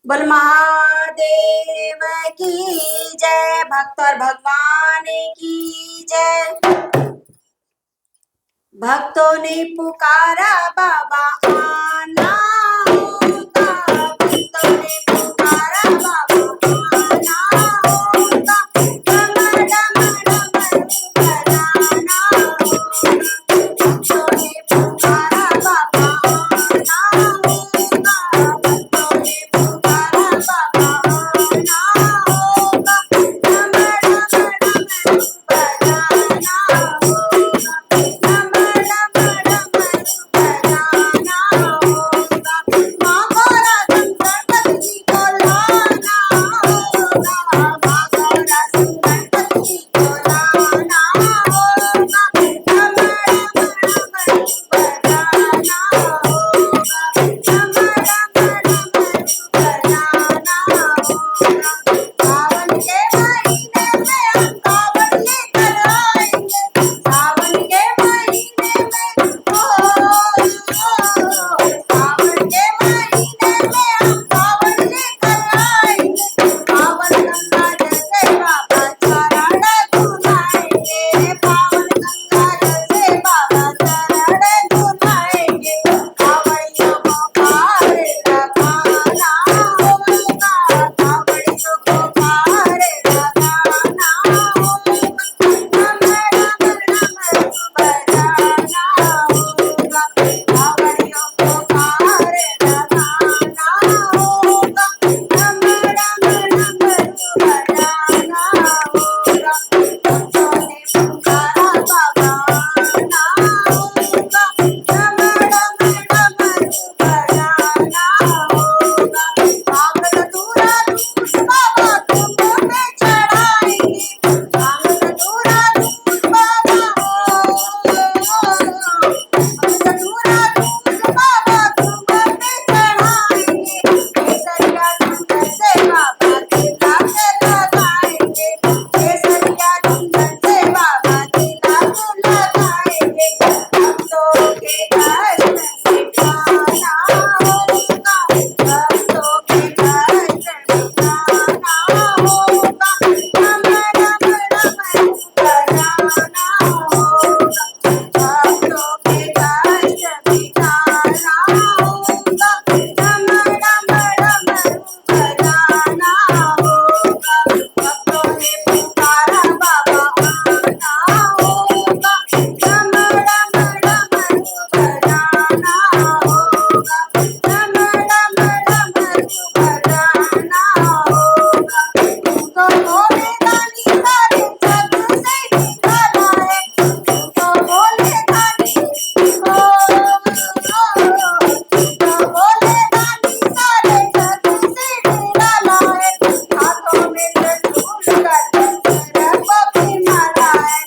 बोल महादेव की जय। भक्त और भगवान की जय। भक्तों ने पुकारा बाबा आना होगा। भक्तों ने पुकारा बाबा आना होगा। डम डम डम बजाना होगा। भक्तों ने पुकारा बाबा आना होगा। भक्तों ने पुकारा बाबा आना होगा। डम डम डम बजाना होगा। डम डम डम बजाना होगा। मांगोरा गणपति जी को लाना होगा। मांगोरा गणपति जी को लाना होगा। डम डम डम बजाना होगा। डम डम डम बजाना होगा। सावन के महीने में हम कांवड़ लेकर आएंगे। सावन के महीने में सावन के महीने में हम कांवड़ लेकर आएंगे। पावन गंगा जल से बाबा चरण धुलाएंगे। पावन गंगा जल से बाबा चरण धुलाएंगे। कांवड़ियों को पार लगाना होगा। कांवड़ियों को पार लगाना होगा। डम डम डम बजाना होगा। कांवड़ियों को पार लगाना होगा। डम डम डम बजाना होगा। भक्तों ने पुकारा बाबा आना होगा। डम डम डम बजाना होगा। भांग धतूरा दूध बाबा तुमको पे चढ़ाएंगे। भांग धतूरा दूध बाबा धतूरा दूध बाबा तुमको पे चढ़ाएंगे। केसरिया चंदन से बाबा तिलक लगाएंगे। केसरिया चंदन से बाबा तिलक लगाएंगे। भक्तों के कष्ट मिटाना होगा। भक्तों के कष्ट मिटाना होगा। डम डम डम बजाना होगा। भक्तों के कष्ट मिटाना होगा। डम डम डम बजाना होगा। भक्तों ने पुकारा बाबा आना होगा। डम डम डम बजाना होगा। डम डम डम बजाना होगा। तुमको भोले दानी सारे जग से निकाला है। तुमको भोले दानी तुमको भोले दानी सारे जग से निकाला है। हाथों में त्रिशूल कर सर को भी मारा है।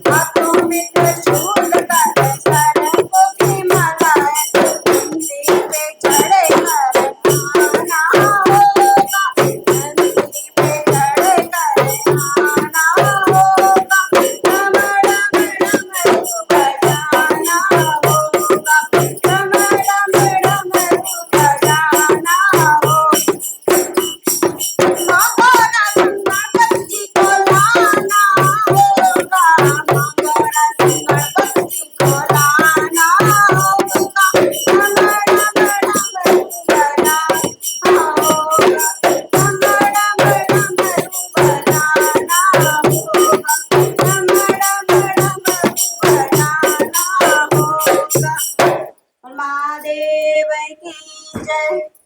हाथों में त्रिशूल कर सर को भी मारा है। नंदी पे चढ़े कर आना होगा। नंदी पे चढ़े कर आना होगा। डम डम डम बजाना होगा। डम डम डम बजाना होगा। मांगोरा गणपति जी को लाना होगा। मांगोरा गणपति जी को लाना होगा। डम डम डम बजाना होगा। डम डम डम बजाना होगा। डम डम डम बजाना होगा। महादेव की जय।